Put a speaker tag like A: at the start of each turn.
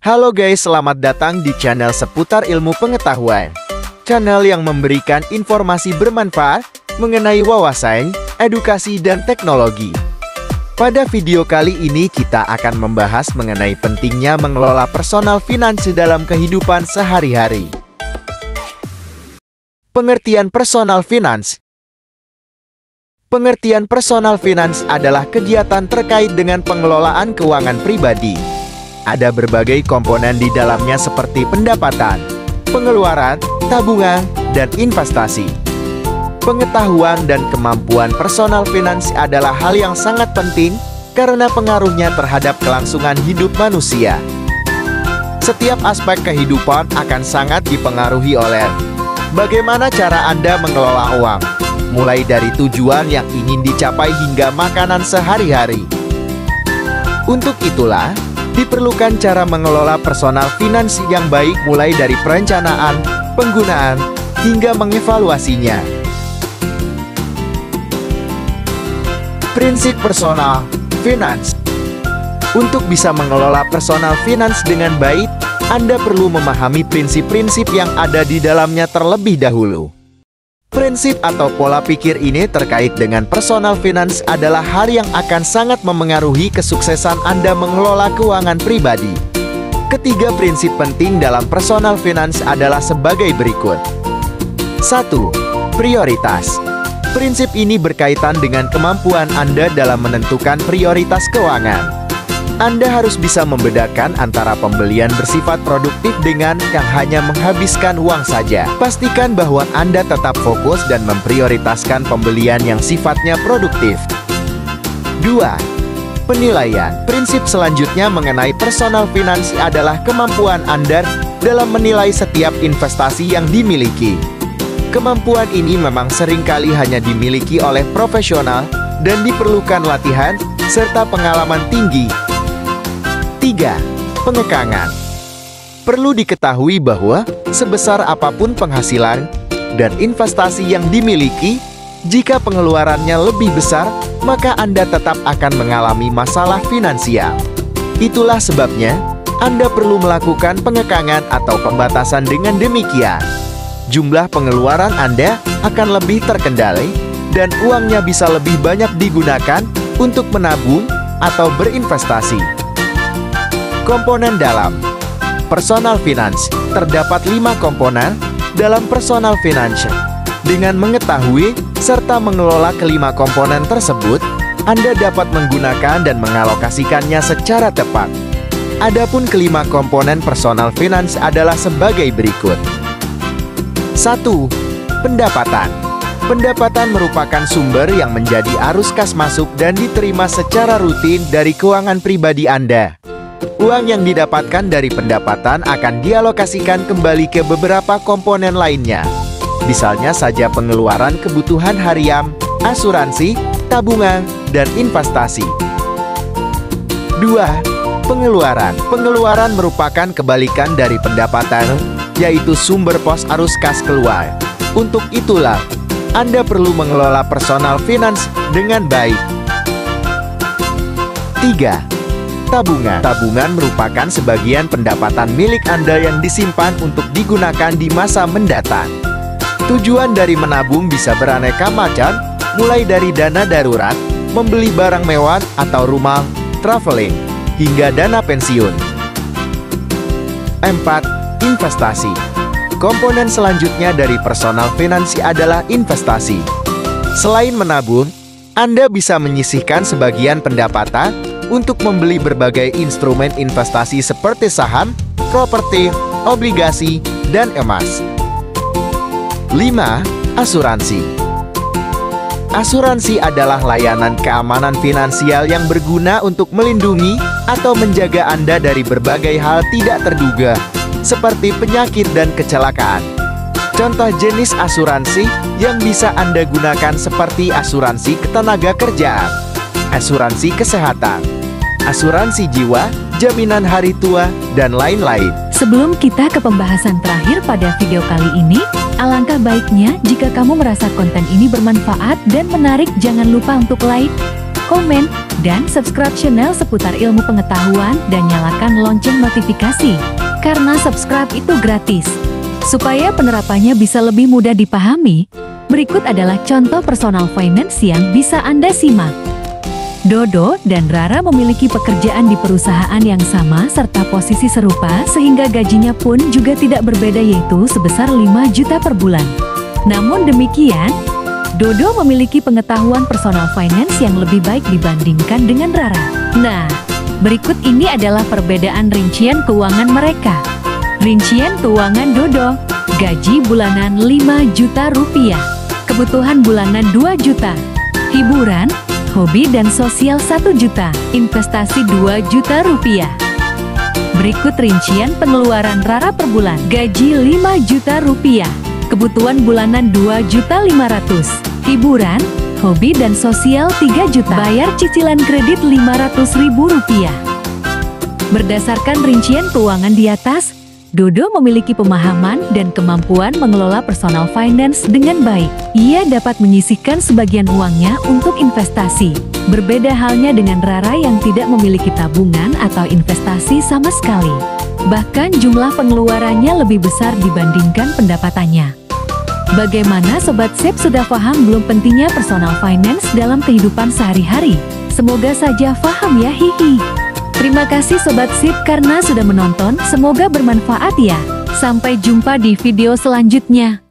A: Halo guys, selamat datang di channel seputar ilmu pengetahuan. Channel yang memberikan informasi bermanfaat mengenai wawasan, edukasi, dan teknologi. Pada video kali ini kita akan membahas mengenai pentingnya mengelola personal finance dalam kehidupan sehari-hari. Pengertian personal finance. Pengertian personal finance adalah kegiatan terkait dengan pengelolaan keuangan pribadi. Ada berbagai komponen di dalamnya seperti pendapatan, pengeluaran, tabungan, dan investasi. Pengetahuan dan kemampuan personal finance adalah hal yang sangat penting karena pengaruhnya terhadap kelangsungan hidup manusia. Setiap aspek kehidupan akan sangat dipengaruhi oleh bagaimana cara Anda mengelola uang, mulai dari tujuan yang ingin dicapai hingga makanan sehari-hari. Untuk itulah, diperlukan cara mengelola personal finance yang baik mulai dari perencanaan, penggunaan, hingga mengevaluasinya. Prinsip personal finance. Untuk bisa mengelola personal finance dengan baik, Anda perlu memahami prinsip-prinsip yang ada di dalamnya terlebih dahulu. Prinsip atau pola pikir ini terkait dengan personal finance adalah hal yang akan sangat memengaruhi kesuksesan Anda mengelola keuangan pribadi. Ketiga prinsip penting dalam personal finance adalah sebagai berikut. 1. Prioritas. Prinsip ini berkaitan dengan kemampuan Anda dalam menentukan prioritas keuangan. Anda harus bisa membedakan antara pembelian bersifat produktif dengan yang hanya menghabiskan uang saja. Pastikan bahwa Anda tetap fokus dan memprioritaskan pembelian yang sifatnya produktif. 2. Penilaian. Prinsip selanjutnya mengenai personal finance adalah kemampuan Anda dalam menilai setiap investasi yang dimiliki. Kemampuan ini memang seringkali hanya dimiliki oleh profesional dan diperlukan latihan serta pengalaman tinggi. 3. Pengekangan. Perlu diketahui bahwa sebesar apapun penghasilan dan investasi yang dimiliki, jika pengeluarannya lebih besar, maka Anda tetap akan mengalami masalah finansial. Itulah sebabnya Anda perlu melakukan pengekangan atau pembatasan. Dengan demikian, jumlah pengeluaran Anda akan lebih terkendali dan uangnya bisa lebih banyak digunakan untuk menabung atau berinvestasi. Komponen dalam personal finance. Terdapat 5 komponen dalam personal finance. Dengan mengetahui serta mengelola kelima komponen tersebut, Anda dapat menggunakan dan mengalokasikannya secara tepat. Adapun kelima komponen personal finance adalah sebagai berikut. 1. Pendapatan. Pendapatan merupakan sumber yang menjadi arus kas masuk dan diterima secara rutin dari keuangan pribadi Anda. Uang yang didapatkan dari pendapatan akan dialokasikan kembali ke beberapa komponen lainnya. Misalnya saja pengeluaran kebutuhan harian, asuransi, tabungan, dan investasi. 2. Pengeluaran. Pengeluaran merupakan kebalikan dari pendapatan, yaitu sumber pos arus kas keluar. Untuk itulah, Anda perlu mengelola personal finance dengan baik. 3. Tabungan. Tabungan merupakan sebagian pendapatan milik Anda yang disimpan untuk digunakan di masa mendatang. Tujuan dari menabung bisa beraneka macam, mulai dari dana darurat, membeli barang mewah atau rumah, traveling, hingga dana pensiun. 4. Investasi. Komponen selanjutnya dari personal finance adalah investasi. Selain menabung, Anda bisa menyisihkan sebagian pendapatan untuk membeli berbagai instrumen investasi seperti saham, properti, obligasi, dan emas. 5. Asuransi. Asuransi adalah layanan keamanan finansial yang berguna untuk melindungi atau menjaga Anda dari berbagai hal tidak terduga, seperti penyakit dan kecelakaan. Contoh jenis asuransi yang bisa Anda gunakan seperti asuransi ketenaga kerjaan, asuransi kesehatan, asuransi jiwa, jaminan hari tua, dan lain-lain.
B: Sebelum kita ke pembahasan terakhir pada video kali ini, alangkah baiknya jika kamu merasa konten ini bermanfaat dan menarik, jangan lupa untuk like, komen, dan subscribe channel seputar ilmu pengetahuan dan nyalakan lonceng notifikasi. Karena subscribe itu gratis. Supaya penerapannya bisa lebih mudah dipahami, berikut adalah contoh personal finance yang bisa Anda simak. Dodo dan Rara memiliki pekerjaan di perusahaan yang sama serta posisi serupa sehingga gajinya pun juga tidak berbeda, yaitu sebesar 5 juta per bulan. Namun demikian, Dodo memiliki pengetahuan personal finance yang lebih baik dibandingkan dengan Rara. Nah, berikut ini adalah perbedaan rincian keuangan mereka. Rincian keuangan Dodo, gaji bulanan 5 juta rupiah, kebutuhan bulanan 2 juta, hiburan, hobi dan sosial 1 juta, investasi 2 juta rupiah. Berikut rincian pengeluaran Rara per bulan. Gaji 5 juta rupiah, kebutuhan bulanan 2 juta 500, hiburan, hobi dan sosial 3 juta, bayar cicilan kredit 500 ribu rupiah. Berdasarkan rincian keuangan di atas, Dodo memiliki pemahaman dan kemampuan mengelola personal finance dengan baik. Ia dapat menyisihkan sebagian uangnya untuk investasi. Berbeda halnya dengan Rara yang tidak memiliki tabungan atau investasi sama sekali. Bahkan jumlah pengeluarannya lebih besar dibandingkan pendapatannya. Bagaimana Sobat Sip, sudah paham belum pentingnya personal finance dalam kehidupan sehari-hari? Semoga saja paham ya, hihi. Terima kasih Sobat Sip karena sudah menonton, semoga bermanfaat ya. Sampai jumpa di video selanjutnya.